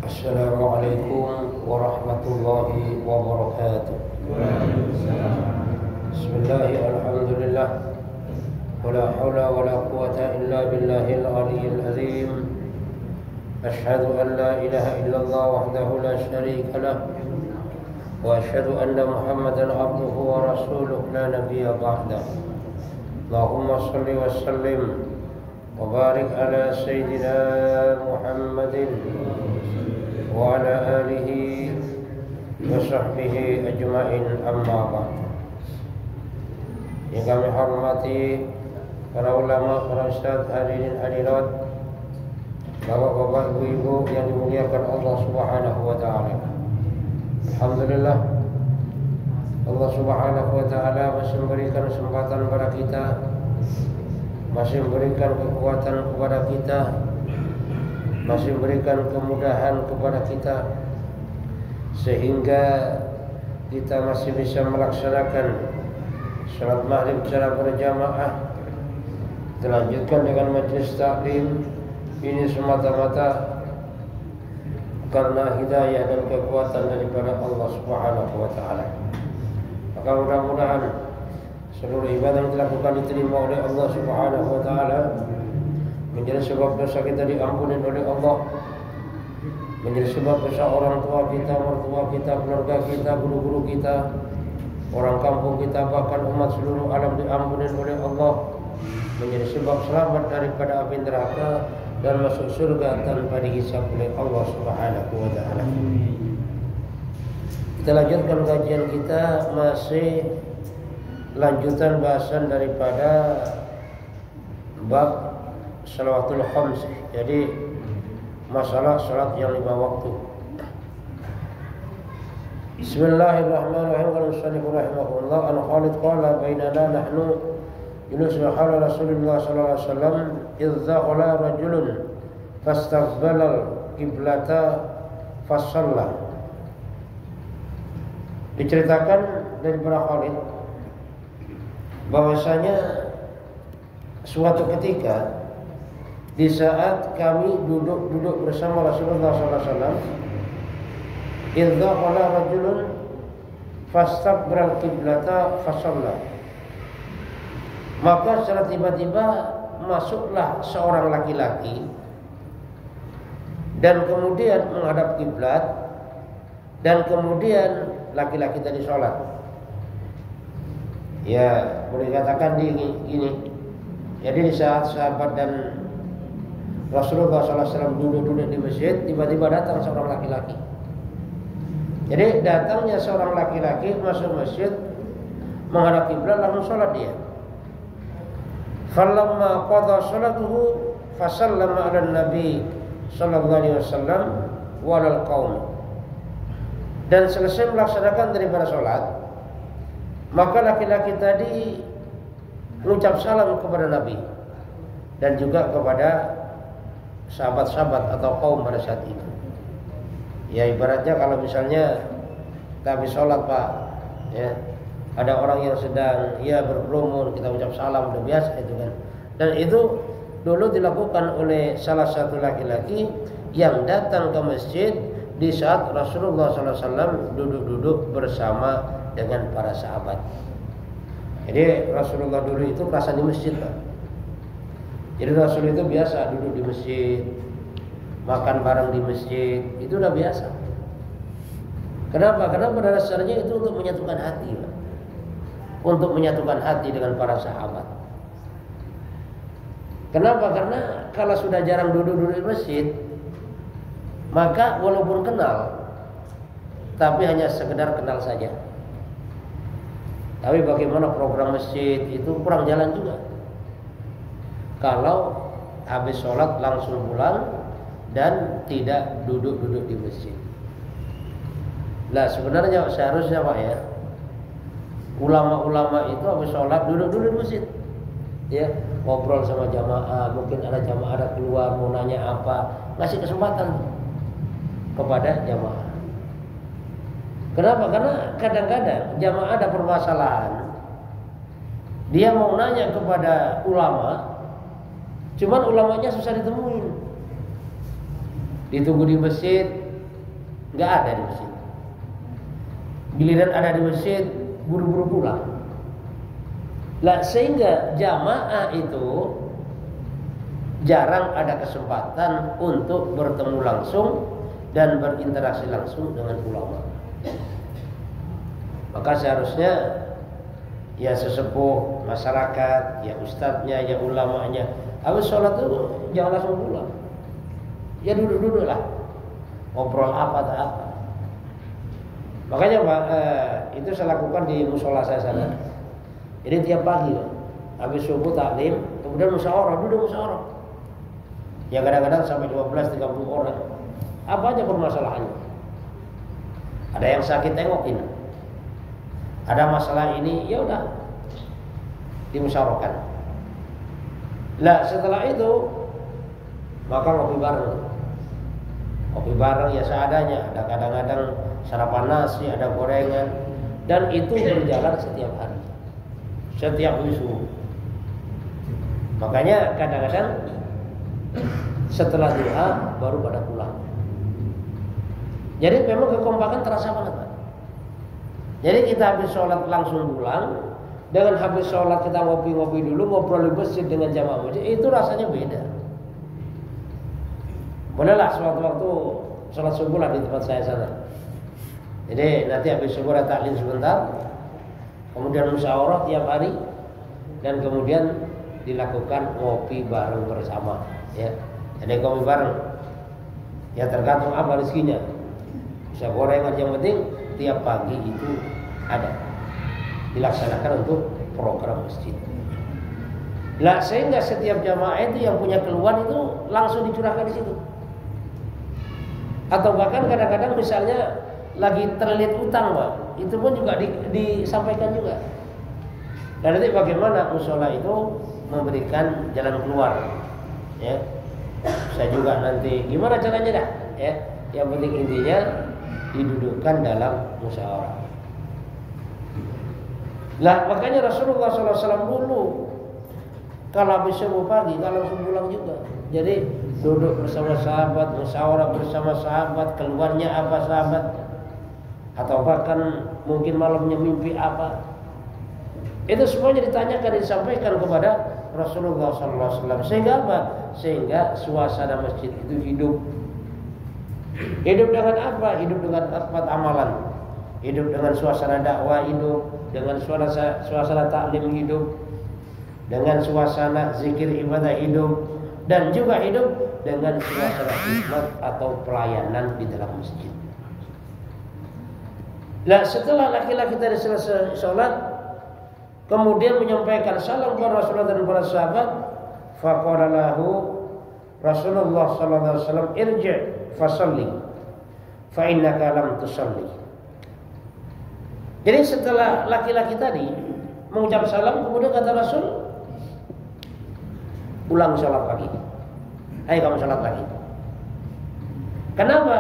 Assalamualaikum warahmatullahi wabarakatuh. Bismillahirrahmanirrahim. Alhamdulillah. Wala haula wala quwwata illa billahil aliyyil azim. Asyhadu an la ilaha illallah wahdahu la syarika lah. Wa asyhadu anna Muhammadan abduhu wa rasuluhu la nabiyya ba'dah. Allahumma shalli wa sallim wa barik ala sayyidina Muhammadin wa ala alihi wa sahbihi ajma'in, amma ba'd. Yang kami hormati para ulama, para ustaz, hadirin hadirat, bapak-bapak, ibu-ibu yang dimuliakan Allah Subhanahu wa taala. Alhamdulillah, Allah Subhanahu wa taala masih memberikan kesempatan kepada kita, masih memberikan kekuatan kepada kita, masih memberikan kemudahan kepada kita, sehingga kita masih bisa melaksanakan salat maghrib secara berjamaah, dilanjutkan dengan majelis taklim. Ini semata-mata karena hidayah dan kekuatan daripada Allah Subhanahu wa taala. Maka mudah-mudahan seluruh ibadah yang dilakukan diterima oleh Allah Subhanahu wa taala, menjadi sebab dosa kita diampuni oleh Allah, menjadi sebab dosa orang tua kita, mertua kita, keluarga kita, guru-guru kita, orang kampung kita, bahkan umat seluruh alam diampuni oleh Allah, menjadi sebab selamat daripada api neraka dan masuk surga tanpa dihisab oleh Allah Subhanahu wa taala. Kita lanjutkan kajian kita, masih lanjutan bahasan daripada bab salawatul khams. Jadi masalah salat yang 5 waktu. Bismillahirrahmanirrahim. Qala sallallahu rahimahullah an Khalid qala bainana nahnu Yunus hala Rasulullah sallallahu alaihi wasallam idza qala rajulun fastaqbala al-qiblata fasalla. Diceritakan daripada Khalid bahwasanya suatu ketika di saat kami duduk bersama Rasulullah SAW, idza qala rajulun fastaqbala al-qiblata fasalla, maka secara tiba-tiba masuklah seorang laki-laki dan kemudian menghadap kiblat, dan kemudian laki-laki tadi sholat. Ya, boleh dikatakan ini. Jadi di saat sahabat dan Rasulullah SAW duduk di masjid, tiba-tiba datang seorang laki-laki. Jadi datangnya seorang laki-laki masuk masjid, menghadap kiblat, langsung sholat dia. Falamma qada salatuhu fasallama 'ala Nabi sallallahu alaihi wasallam wa 'alal qaum. Dan selesai melaksanakan daripada salat, maka laki-laki tadi mengucap salam kepada Nabi dan juga kepada sahabat-sahabat atau kaum pada saat itu. Ya, ibaratnya kalau misalnya kita habis sholat, Pak, ya, ada orang yang sedang berkerumun, kita ucap salam, udah biasa itu kan. Dan itu dulu dilakukan oleh salah satu laki-laki yang datang ke masjid di saat Rasulullah SAW duduk-duduk bersama dengan para sahabat. Jadi Rasulullah dulu itu merasa di masjid, Pak. Jadi Rasul itu biasa duduk di masjid, makan bareng di masjid, itu udah biasa. Kenapa? Karena pada dasarnya itu untuk menyatukan hati, Pak. Untuk menyatukan hati dengan para sahabat. Kenapa? Karena kalau sudah jarang duduk-duduk di masjid, maka walaupun kenal, tapi hanya sekedar kenal saja. Tapi bagaimana program masjid itu kurang jalan juga. Kalau habis sholat langsung pulang dan tidak duduk-duduk di masjid. Nah, sebenarnya seharusnya, Pak, ya, ulama-ulama itu habis sholat duduk-duduk di masjid, ya, ngobrol sama jamaah. Mungkin ada jamaah ada keluar mau nanya apa, ngasih kesempatan kepada jamaah. Kenapa? Karena kadang-kadang jamaah ada permasalahan, dia mau nanya kepada ulama, cuman ulamanya susah ditemuin. Ditunggu di masjid, nggak ada di masjid. Giliran ada di masjid, buru-buru pulang. Lah sehingga jamaah itu jarang ada kesempatan untuk bertemu langsung dan berinteraksi langsung dengan ulama. Maka seharusnya ya sesepuh masyarakat, ya ustadznya, ya ulamanya, habis sholat itu jangan langsung pulang. Ya duduk-duduk lah, ngobrol apa tak apa. Makanya Pak, itu saya lakukan di musola saya sana. Jadi tiap pagi, habis subuh taklim, kemudian musyawarah, duduk musyawarah. Ya kadang-kadang sampai 12-30 orang. Apa aja permasalahannya? Ada yang sakit tengokin. Ada masalah ini, ya udah dimusyawarahkan. Lah setelah itu maka ngopi bareng. Ngopi bareng ya seadanya. Ada kadang-kadang sarapan nasi, ada gorengan, dan itu berjalan setiap hari, setiap subuh. Makanya kadang-kadang setelah duha baru pada pulang. Jadi memang kekompakan terasa banget, Pak. Jadi kita habis sholat langsung pulang. Dengan habis sholat kita ngopi-ngopi dulu, ngobrol di masjid dengan jamaah masjid, itu rasanya beda. Bolehlah sewaktu-waktu sholat subuh lah di tempat saya sana. Jadi nanti habis subuh ada taklim sebentar, kemudian musyawarah tiap hari, dan kemudian dilakukan ngopi bareng bersama. Ya, jadi ngopi bareng. Ya tergantung apa rezekinya. Bisa gorengan, yang penting tiap pagi itu ada dilaksanakan untuk program masjid. Lah sehingga setiap jamaah itu yang punya keluhan itu langsung dicurahkan di situ. Atau bahkan kadang-kadang misalnya lagi terlilit utang, Pak, itu pun juga disampaikan juga. Dan nanti bagaimana musola itu memberikan jalan keluar, ya. Saya juga nanti gimana caranya dah, ya. Yang penting intinya didudukkan dalam musyawarah. Lah makanya Rasulullah SAW dulu kalau habis subuh pagi, kalau langsung pulang juga. Jadi duduk bersama sahabat, musyawarah bersama sahabat, keluarnya apa sahabat, atau bahkan mungkin malamnya mimpi apa. Itu semuanya ditanyakan, disampaikan kepada Rasulullah SAW. Sehingga apa? Sehingga suasana masjid itu hidup. Hidup dengan apa? Hidup dengan empat amalan. Hidup dengan suasana dakwah hidup, dengan suasana taklim hidup, dengan suasana zikir ibadah hidup, dan juga hidup dengan suasana khidmat atau pelayanan di dalam masjid. Nah, setelah laki-laki tadi selesai sholat, kemudian menyampaikan salam kepada Rasulullah dan para sahabat, faqala lahu Rasulullah sallallahu alaihi wasallam, irji' fasalli fa innaka lam tusalli. Jadi setelah laki-laki tadi mengucap salam, kemudian kata Rasul, ulang sholat lagi. Ayo kamu sholat lagi. Kenapa?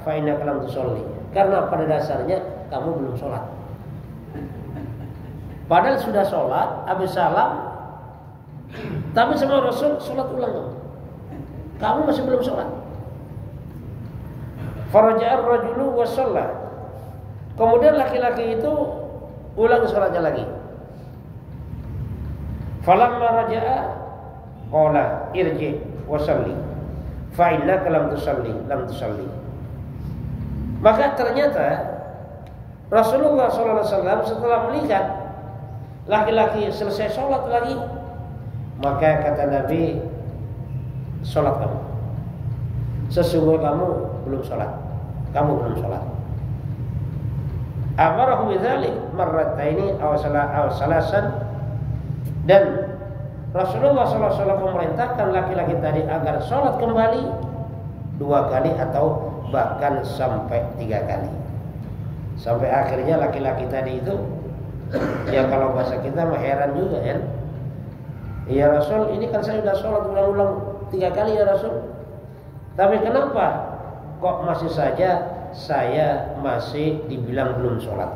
Fa innaka lam tusalli. Karena pada dasarnya kamu belum sholat. Padahal sudah sholat, habis salam, tapi sama Rasul sholat ulang. Kamu masih belum sholat. Faraja'ar rajulu wa shalla. Kemudian laki-laki itu ulang sholatnya lagi. Falamma raja'a qala irji' wa shalli fa innaka lam tusalli. Maka ternyata Rasulullah SAW setelah melihat laki-laki selesai sholat lagi, maka kata Nabi, sholat kamu. Sesungguhnya kamu belum sholat. Kamu belum sholat. Amarahu bidzalik marrataini aw salasan, dan Rasulullah SAW memerintahkan laki-laki tadi agar sholat kembali 2 kali atau bahkan sampai 3 kali. Sampai akhirnya laki-laki tadi itu, ya kalau bahasa kita mah heran juga kan. Ya Rasul, ini kan saya sudah sholat ulang-ulang 3 kali ya Rasul. Tapi kenapa kok masih saja saya masih dibilang belum sholat?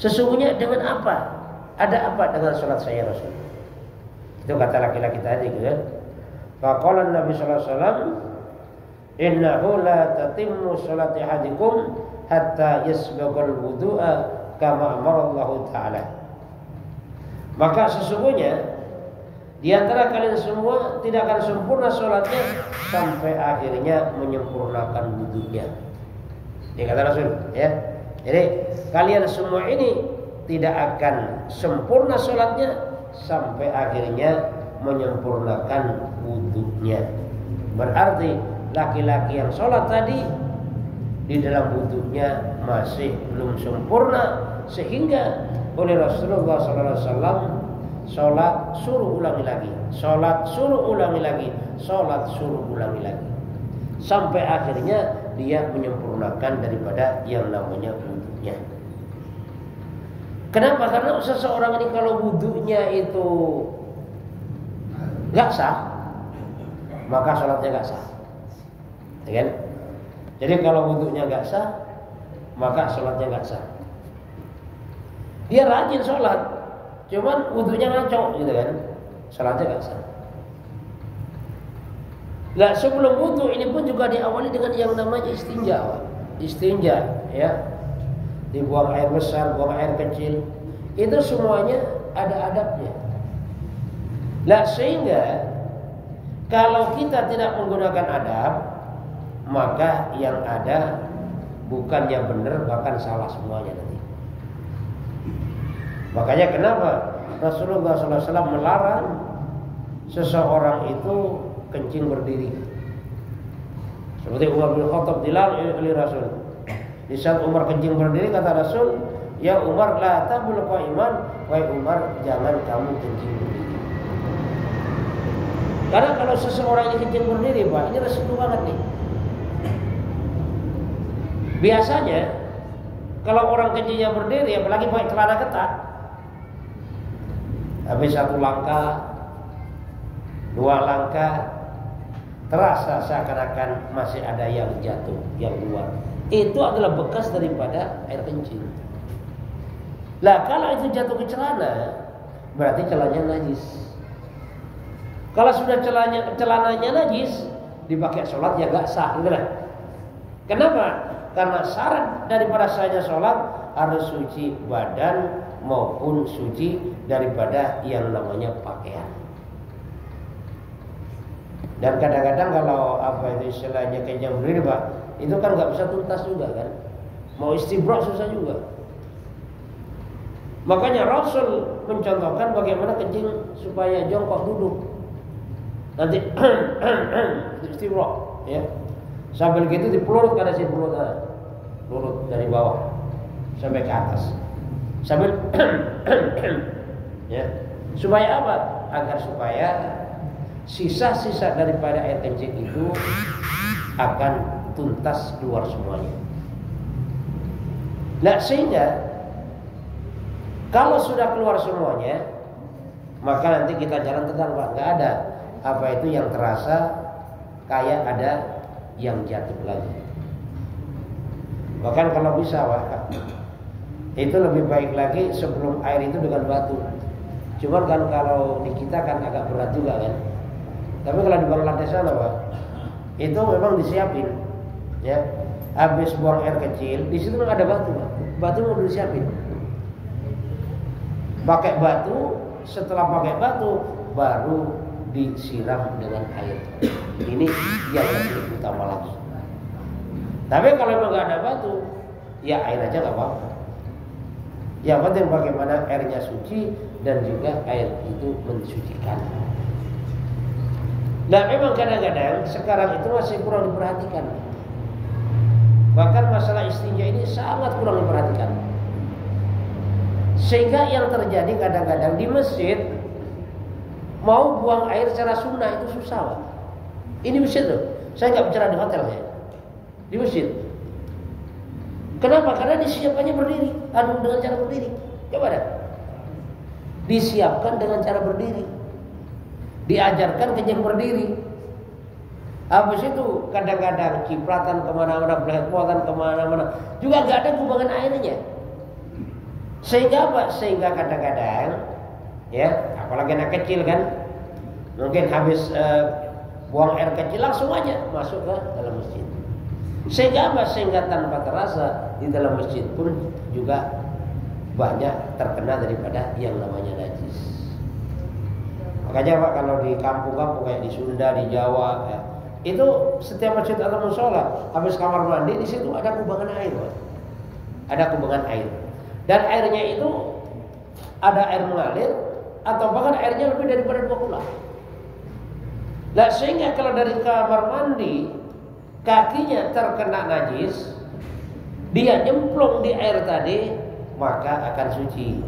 Sesungguhnya dengan apa? Ada apa dengan sholat saya Rasul? Itu kata laki-laki tadi kan. Faqala Nabi sallallahu alaihi wasallam, innahu la tatimmu sholati ahadikum hatta yasbaqal wudu'a kama amarallahu ta'ala. Maka sesungguhnya di antara kalian semua tidak akan sempurna sholatnya sampai akhirnya menyempurnakan wudunya. Ini kata Rasul, ya. Jadi kalian semua ini tidak akan sempurna sholatnya sampai akhirnya menyempurnakan wudunya. Berarti laki-laki yang sholat tadi di dalam wudunya masih belum sempurna, sehingga oleh Rasulullah SAW sholat suruh ulangi lagi, sholat suruh ulangi lagi, sholat suruh ulangi lagi, sampai akhirnya dia menyempurnakan daripada yang namanya wudunya. Kenapa? Karena seseorang ini kalau wudunya itu nggak sah, maka sholatnya nggak sah, ya kan? Jadi kalau wudunya nggak sah, maka sholatnya nggak sah. Dia rajin sholat, cuman wudunya ngaco, gitu kan? Sholatnya nggak sah. Nah, sebelum wudu ini pun juga diawali dengan yang namanya istinja, istinja, ya. Dibuang air besar, buang air kecil, itu semuanya ada adabnya. Nah, sehingga kalau kita tidak menggunakan adab, maka yang ada bukannya benar, bahkan salah semuanya nanti. Makanya kenapa Rasulullah SAW melarang seseorang itu kencing berdiri. Seperti Umar bin Khattab dilarang oleh Rasul. Di saat Umar kencing berdiri, kata Rasul, ya Umar, la tabul qa'iman, wahai Umar, jangan kamu kencing berdiri. Karena kalau seseorang ini kencing berdiri, Pak, ini resiko banget nih. Biasanya kalau orang kencingnya berdiri, apalagi pakai celana ketat, habis satu langkah, dua langkah, terasa seakan-akan masih ada yang jatuh, yang keluar. Itu adalah bekas daripada air kencing. Lah kalau itu jatuh ke celana, berarti celananya najis. Kalau sudah celananya najis, dipakai sholat ya gak sah, gitu lah. Kenapa? Karena syarat daripada sahnya sholat harus suci badan maupun suci daripada yang namanya pakaian. Dan kadang-kadang kalau apa itu istilahnya kencing berdiri, Pak, itu kan nggak bisa tuntas juga kan. Mau istibrak susah juga. Makanya Rasul mencontohkan bagaimana kencing supaya jongkok duduk. Nanti istibrak, ya. Sambil gitu dipelurut karena si pelurut dari bawah sampai ke atas. Sambil ya. Supaya apa? Agar supaya sisa-sisa daripada air kencing itu akan tuntas keluar semuanya. Nah, sehingga kalau sudah keluar semuanya, maka nanti kita jalan tenang, Pak. Nggak ada apa itu yang terasa kayak ada yang jatuh lagi. Bahkan kalau bisa, Pak, itu lebih baik lagi sebelum air itu dengan batu. Cuman kan kalau di kita kan agak berat juga kan. Tapi kalau di Bangladesh sana, Pak, itu memang disiapin, ya. Habis buang air kecil, di situ ada batu, Pak. Batu mau disiapin. Pakai batu, setelah pakai batu baru disiram dengan air. Ini yang lebih utama lagi. Tapi kalau memang nggak ada batu, ya air aja nggak apa-apa. Yang penting bagaimana airnya suci dan juga air itu mensucikan. Nah, memang kadang-kadang sekarang itu masih kurang diperhatikan. Bahkan masalah istinja ini sangat kurang diperhatikan. Sehingga yang terjadi kadang-kadang di masjid mau buang air secara sunnah itu susah, Pak. Ini masjid loh. Saya nggak bicara di hotel ya. Di masjid. Kenapa? Karena disiapkannya berdiri, dengan cara berdiri. Coba dah. Disiapkan dengan cara berdiri. Diajarkan kencing berdiri. Habis itu kadang-kadang cipratan kemana-mana, belepotan kemana-mana, juga nggak ada kubangan airnya. Sehingga apa? Sehingga kadang-kadang, ya, apalagi anak kecil kan, mungkin habis buang air kecil langsung aja masuk ke dalam masjid. Sehingga apa? Sehingga tanpa terasa di dalam masjid pun juga banyak terkena daripada yang namanya najis. Makanya Pak, kalau di kampung-kampung kayak di Sunda, di Jawa ya, itu setiap masjid atau musola habis kamar mandi di situ ada kubangan air Pak. Ada kubangan air. Dan airnya itu ada air mengalir atau bahkan airnya lebih daripada 2 kula. Nah, sehingga kalau dari kamar mandi kakinya terkena najis, dia nyemplung di air tadi, maka akan suci.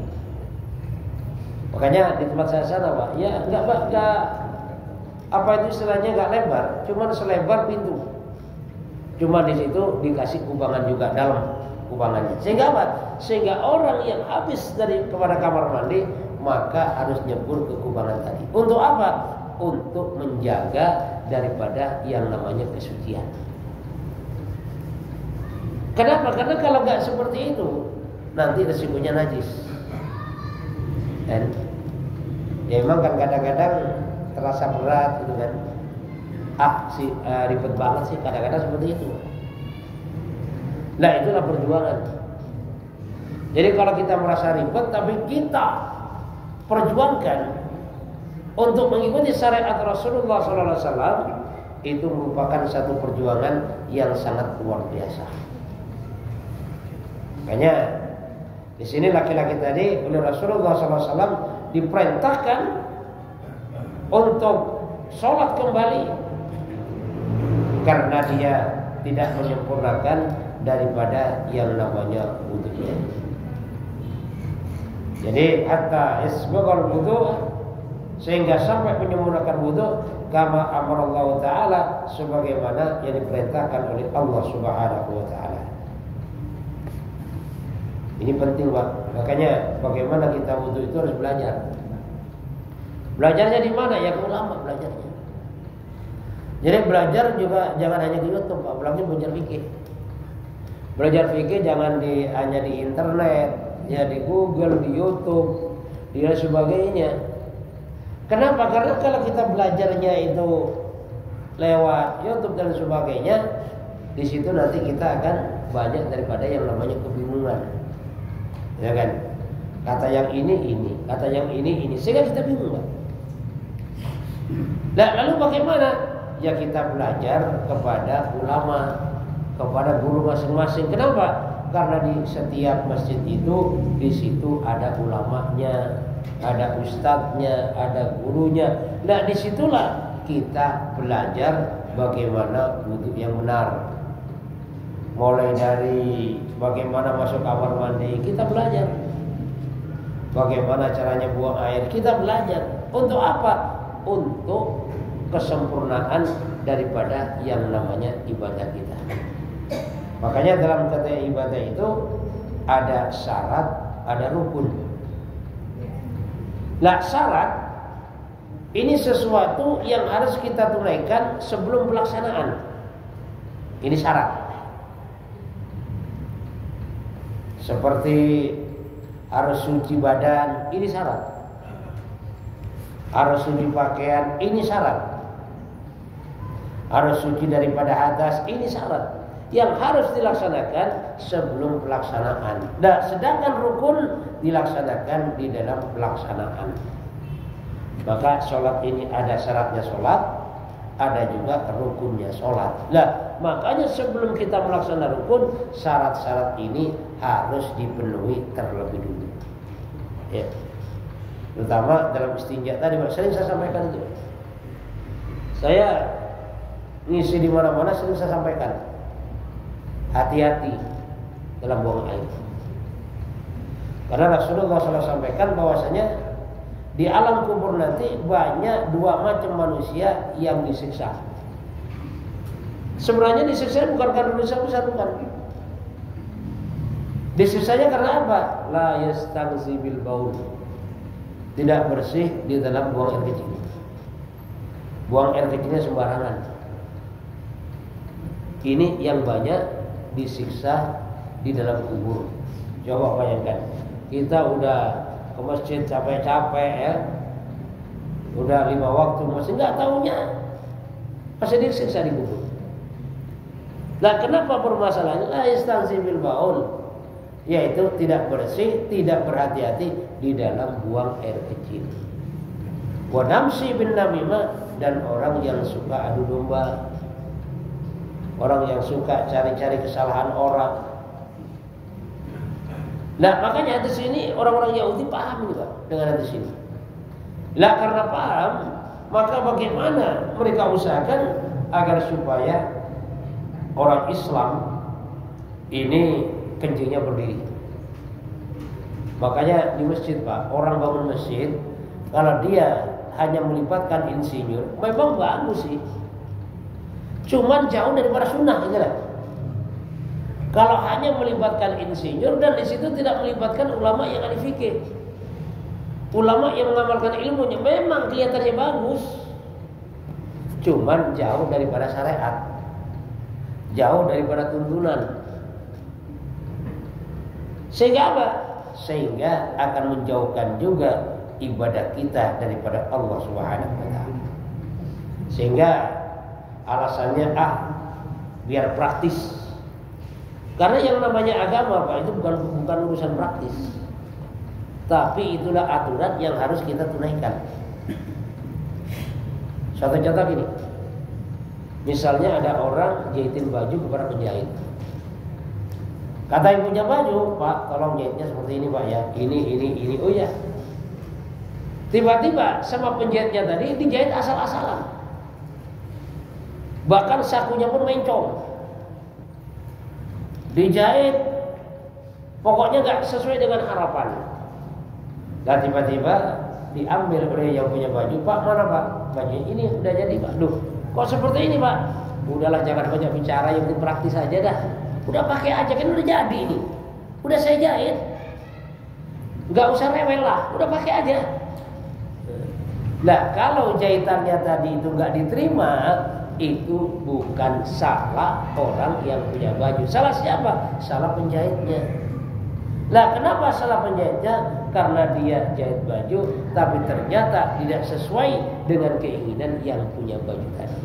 Makanya di tempat saya sana Pak, ya enggak apa itu istilahnya enggak lebar, cuma selebar pintu. Cuma di situ dikasih kubangan juga dalam kubangannya. Sehingga apa? Sehingga orang yang habis dari kepada kamar mandi maka harus nyebur ke kubangan tadi. Untuk apa? Untuk menjaga daripada yang namanya kesucian. Kenapa? Karena kalau nggak seperti itu nanti resikonya najis. Dan ya memang kan kadang-kadang terasa berat gitu kan. Ribet banget sih kadang-kadang seperti itu. Nah, itulah perjuangan. Jadi kalau kita merasa ribet tapi kita perjuangkan untuk mengikuti syariat Rasulullah SAW, itu merupakan satu perjuangan yang sangat luar biasa. Makanya di sini laki-laki tadi oleh Rasulullah SAW diperintahkan untuk sholat kembali karena dia tidak menyempurnakan daripada yang namanya wudunya. Jadi hatta isbaghal wudu, sehingga sampai menyempurnakan wudu kama amarallahu taala, sebagaimana yang diperintahkan oleh Allah Subhanahu wa taala. Ini penting Pak. Makanya bagaimana kita wudu itu harus belajar. Belajarnya di mana? Ya ke ulama belajarnya. Jadi belajar juga jangan hanya di YouTube Pak, apalagi belajar fikih. Belajar fikih jangan hanya di internet, ya di Google, di YouTube, dan sebagainya. Kenapa? Karena kalau kita belajarnya itu lewat YouTube dan sebagainya, di situ nanti kita akan banyak daripada yang namanya kebingungan, ya kan? Kata yang ini, kata yang ini, sehingga kita bingung, Pak. Nah, lalu bagaimana? Ya kita belajar kepada ulama, kepada guru masing-masing. Kenapa? Karena di setiap masjid itu di situ ada ulamanya, ada ustadznya, ada gurunya. Nah, disitulah kita belajar bagaimana wudu yang benar. Mulai dari bagaimana masuk kamar mandi, kita belajar. Bagaimana caranya buang air, kita belajar. Untuk apa? Untuk kesempurnaan daripada yang namanya ibadah kita. Makanya dalam kata ibadah itu ada syarat, ada rukun. Nah, syarat ini sesuatu yang harus kita tunaikan sebelum pelaksanaan. Ini syarat. Seperti harus suci badan, ini syarat. Harus suci pakaian, ini syarat. Harus suci daripada hadas, ini syarat yang harus dilaksanakan sebelum pelaksanaan. Nah, sedangkan rukun dilaksanakan di dalam pelaksanaan. Maka sholat ini ada syaratnya sholat, ada juga rukunnya sholat. Nah, makanya sebelum kita melaksanakan rukun, syarat-syarat ini harus dipenuhi terlebih dulu. Ya. Terutama dalam istinja tadi, sering saya sampaikan itu. Saya ngisi di mana-mana sering saya sampaikan. Hati-hati dalam buang air. Karena Rasulullah SAW sampaikan bahwasanya di alam kubur nanti banyak 2 macam manusia yang disiksa. Sebenarnya disiksa bukan karena dosa besar, bukan. Disiksanya karena apa? La yastanzi bil baul. Tidak bersih di dalam buang air kecil. Buang air kecilnya sembarangan. Ini yang banyak disiksa di dalam kubur. Coba bayangkan, kita udah ke masjid capek-capek ya, udah 5 waktu masih nggak taunya pasti disiksa di kubur. Nah, kenapa permasalahannya la yastansi bil baul? Yaitu tidak bersih, tidak berhati-hati di dalam buang air kecil. Wa namsi bin namimah, dan orang yang suka adu domba, orang yang suka cari-cari kesalahan orang. Nah, makanya hadis ini orang-orang Yahudi paham juga dengan hadis ini. Lah karena paham, maka bagaimana mereka usahakan agar supaya orang Islam ini kencingnya berdiri. Makanya di masjid, Pak, orang bangun masjid, kalau dia hanya melibatkan insinyur, memang bagus sih. Cuman jauh daripada sunnah, gitu lah. Kalau hanya melibatkan insinyur dan di situ tidak melibatkan ulama yang ahli fikih, ulama yang mengamalkan ilmunya, memang kelihatannya bagus. Cuman jauh daripada syariat, jauh daripada tuntunan. Sehingga apa? Sehingga akan menjauhkan juga ibadah kita daripada Allah Subhanahu wa taala. Sehingga alasannya biar praktis. Karena yang namanya agama, Pak, itu bukan urusan praktis. Tapi itulah aturan yang harus kita tunaikan. Suatu contoh gini. Misalnya ada orang jahitin baju kepada penjahit. Kata yang punya baju, Pak, tolong jahitnya seperti ini, Pak, ya. Ini. Oh ya. Tiba-tiba sama penjahitnya tadi dijahit asal-asalan. Bahkan sakunya pun mencong. Dijahit pokoknya gak sesuai dengan harapan. Dan tiba-tiba diambil oleh yang punya baju. Pak, mana, Pak? Baju ini udah jadi, Pak. Duh, kok seperti ini, Pak? Udahlah, jangan banyak bicara, yang penting praktis aja dah. Udah pakai aja, kan udah jadi ini. Udah saya jahit. Gak usah rewel lah, udah pakai aja. Nah, kalau jahitannya tadi itu gak diterima, itu bukan salah orang yang punya baju. Salah siapa? Salah penjahitnya. Nah, kenapa salah penjahitnya? Karena dia jahit baju, tapi ternyata tidak sesuai dengan keinginan yang punya baju tadi.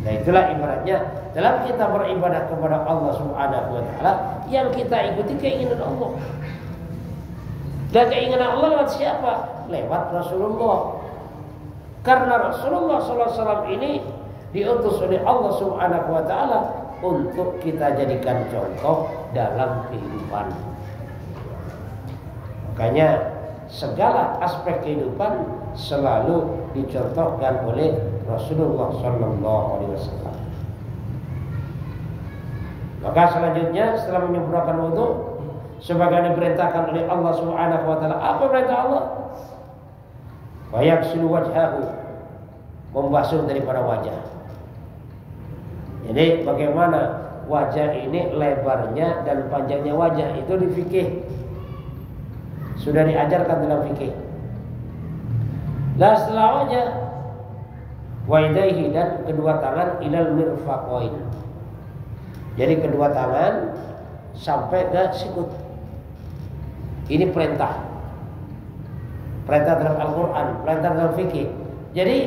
Nah, itulah ibaratnya dalam kita beribadah kepada Allah Subhanahu wa taala, yang kita ikuti keinginan Allah. Dan keinginan Allah lewat siapa? Lewat Rasulullah. Karena Rasulullah SAW ini diutus oleh Allah Subhanahu wa taala untuk kita jadikan contoh dalam kehidupan. Makanya segala aspek kehidupan selalu dicontohkan oleh Rasulullah SAW. Maka selanjutnya setelah menyempurnakan wudu, sebagaimana diperintahkan oleh Allah Subhanahu wa taala, apa perintah Allah? Wa yaghsilu wajhahu, membasuh daripada wajah. Jadi bagaimana wajah ini lebarnya dan panjangnya wajah itu di fikih sudah diajarkan dalam fikih. Nah, setelah wajah, wa yadayhi, dan kedua tangan ilal mirfaqain. Jadi kedua tangan sampai ke sikut. Ini perintah. Perintah dalam Al-Quran, perintah dalam fikih. Jadi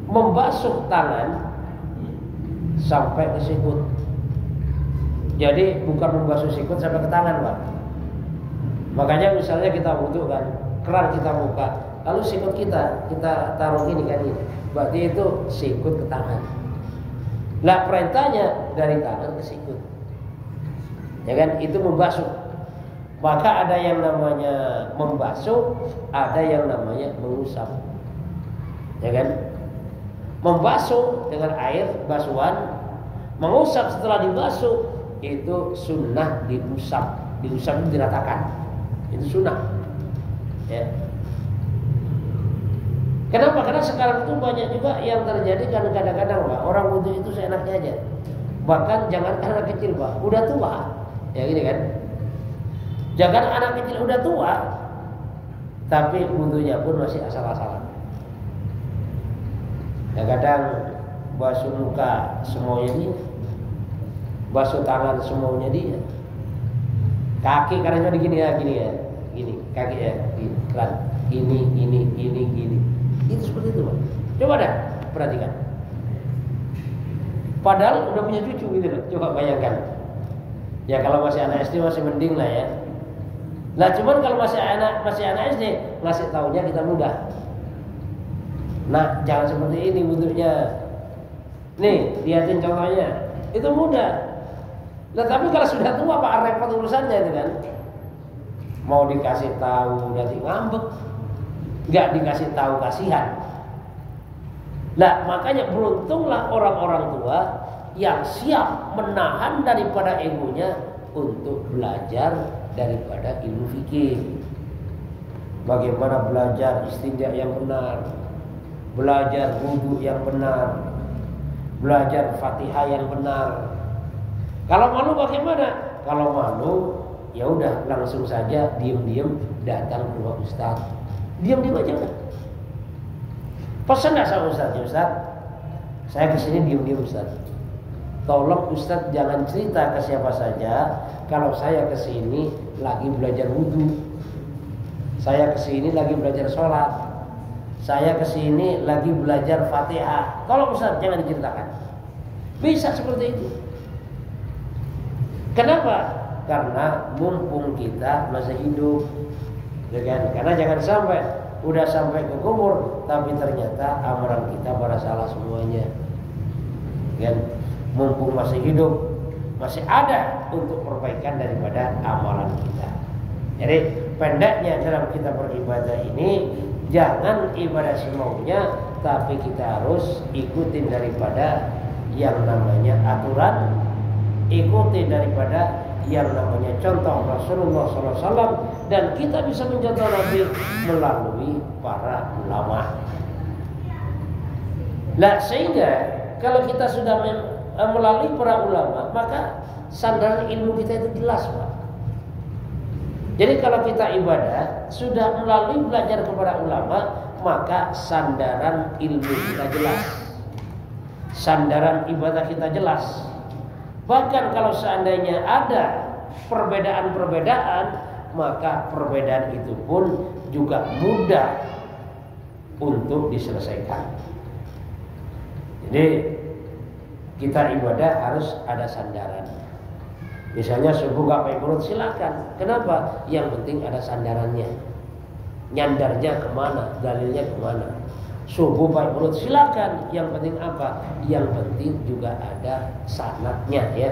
membasuh tangan sampai ke sikut. Jadi bukan membasuh sikut sampai ke tangan, Pak. Makanya misalnya kita wudu kan, keran kita buka, lalu sikut kita taruh gini kan ini. Berarti itu sikut ke tangan. Nah, perintahnya dari tangan ke sikut. Ya kan, itu membasuh. Maka ada yang namanya membasuh, ada yang namanya mengusap. Ya kan? Membasuh dengan air basuhan, mengusap setelah dibasuh itu sunnah diusap. Diusap itu diratakan. Itu sunnah. Ya. Kenapa? Karena sekarang itu banyak juga yang terjadi kan kadang-kadang, Pak, orang wudu itu seenaknya aja. Bahkan jangan anak kecil, Pak, udah tua. Ya gini kan. Jangan anak kecil udah tua, tapi wudunya pun masih asal-asalan. Ya kadang basuh muka semuanya dia, basuh tangan semuanya dia, kaki karena gini ya, gini kaki ya, gini, kan, ini, gini. Itu seperti itu, Pak. Coba dah. perhatikan. Padahal udah punya cucu gitu loh. Coba bayangkan. Ya kalau masih anak SD masih mending lah ya. Nah cuman kalau masih anak SD ngasih taunya kita mudah. Nah jangan seperti ini bentuknya. Nih lihatin contohnya. Itu mudah. Nah tapi kalau sudah tua Pak repot urusannya itu kan. Mau dikasih tahu nanti ngambek, nggak dikasih tahu kasihan. Nah makanya beruntunglah orang-orang tua yang siap menahan daripada egonya untuk belajar daripada ilmu fikih. Bagaimana belajar istinja yang benar, belajar wudu yang benar, belajar Fatihah yang benar. Kalau malu bagaimana? Kalau malu, ya udah langsung saja diam-diam datang ke rumah Ustaz. Diam-diam aja udah. Pesan nggak sama Ustaz? Ya Ustaz, saya kesini diam-diam Ustaz. Tolong Ustaz jangan cerita ke siapa saja kalau saya kesini lagi belajar wudu. Saya kesini lagi belajar sholat. Saya kesini lagi belajar Fatihah. Tolong Ustaz jangan diceritakan. Bisa seperti itu. Kenapa? Karena mumpung kita masih hidup, ya kan? Karena jangan sampai udah sampai ke kubur tapi ternyata amalan kita pada salah semuanya. Kan? Mumpung masih hidup, masih ada untuk perbaikan daripada amalan kita. Jadi pendeknya dalam kita beribadah ini jangan ibadah semaunya, tapi kita harus ikutin daripada yang namanya aturan, ikuti daripada yang namanya contoh Rasulullah SAW, dan kita bisa mencontoh Nabi melalui para ulama. Nah sehingga kalau kita sudah melalui para ulama, maka sandaran ilmu kita itu jelas Pak. Jadi kalau kita ibadah sudah melalui belajar kepada ulama, maka sandaran ilmu kita jelas, sandaran ibadah kita jelas. Bahkan kalau seandainya ada perbedaan-perbedaan, maka perbedaan itu pun juga mudah untuk diselesaikan. Jadi kita ibadah harus ada sandaran. Misalnya subuh gak pakai perut silakan. Kenapa? Yang penting ada sandarannya. Nyandarnya kemana? Dalilnya kemana? Subuh pakai perut silakan. Yang penting apa? Yang penting juga ada sanadnya ya,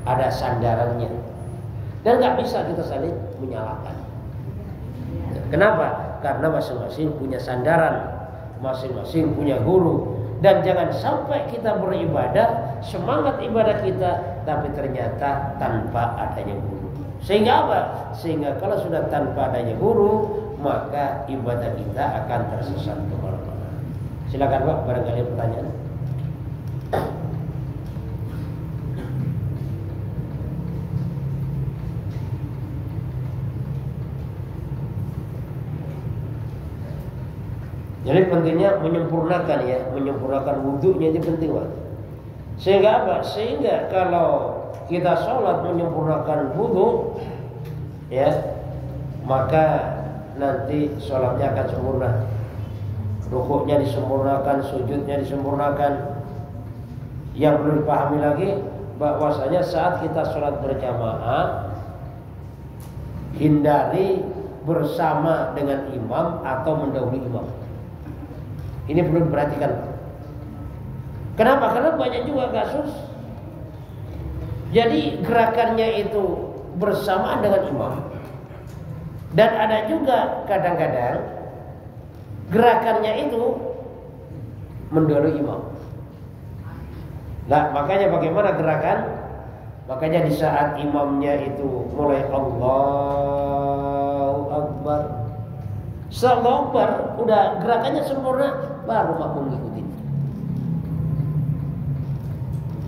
ada sandarannya. Dan nggak bisa kita saling menyalahkan. Kenapa? Karena masing-masing punya sandaran, masing-masing punya guru. Dan jangan sampai kita beribadah, semangat ibadah kita, tapi ternyata tanpa adanya guru. Sehingga apa? Sehingga kalau sudah tanpa adanya guru, maka ibadah kita akan tersesat kemana-mana. Silakan Pak, barangkali pertanyaan. Jadi pentingnya menyempurnakan ya, menyempurnakan wudhunya itu penting Pak. Sehingga apa? Sehingga kalau kita sholat menyempurnakan wudhu, ya, maka nanti sholatnya akan sempurna. Rukuknya disempurnakan, sujudnya disempurnakan. Yang perlu dipahami lagi bahwasanya saat kita sholat berjamaah, hindari bersama dengan imam atau mendahului imam. Ini perlu diperhatikan. Kenapa? Karena banyak juga kasus. Jadi gerakannya itu bersamaan dengan imam. Dan ada juga kadang-kadang gerakannya itu mendahului imam. Nah, makanya bagaimana gerakan? Makanya di saat imamnya itu mulai Allahu Akbar, Allahu Akbar, udah gerakannya sempurna, baru makmum ngikutin.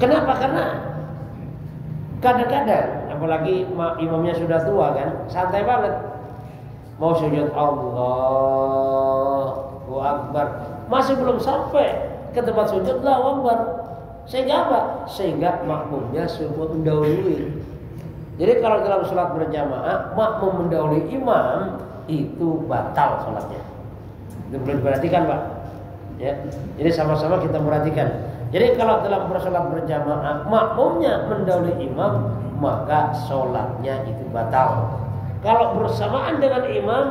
Kenapa? Karena kadang-kadang apalagi imamnya sudah tua kan, santai banget. Mau sujud Allahu Akbar, masih belum sampai ke tempat sujud Allahu Akbar. Sehingga apa? Sehingga makmumnya sudah mendahului. Jadi kalau dalam sholat berjamaah makmum mendahului imam, itu batal sholatnya. Itu perlu diperhatikan Pak. Ya, jadi sama-sama kita perhatikan. Jadi kalau dalam bersolat berjamaah makmumnya mendahului imam, maka sholatnya itu batal. Kalau bersamaan dengan imam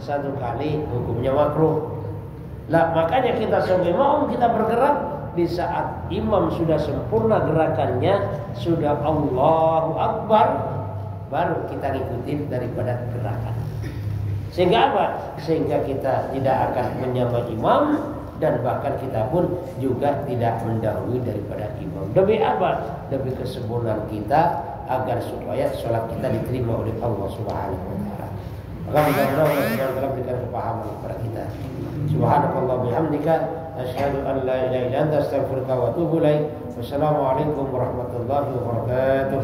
satu kali hukumnya makruh. Lah makanya kita sebagai makmum kita bergerak di saat imam sudah sempurna gerakannya, sudah Allahu Akbar, baru kita ikutin daripada gerakan. Sehingga apa? Sehingga kita tidak akan menyamai imam dan bahkan kita pun juga tidak mendahului daripada imam. Demi apa? Demi kesempurnaan kita agar supaya sholat kita diterima oleh Allah Subhanahu wa taala. Maka mudah-mudahan Allah Subhanahu wa taala berikan kepahaman kepada kita. Subhanakallah bihamdika asyhadu an la ilaha illa anta astaghfiruka wa atubu ilaik. Wassalamualaikum warahmatullahi wabarakatuh.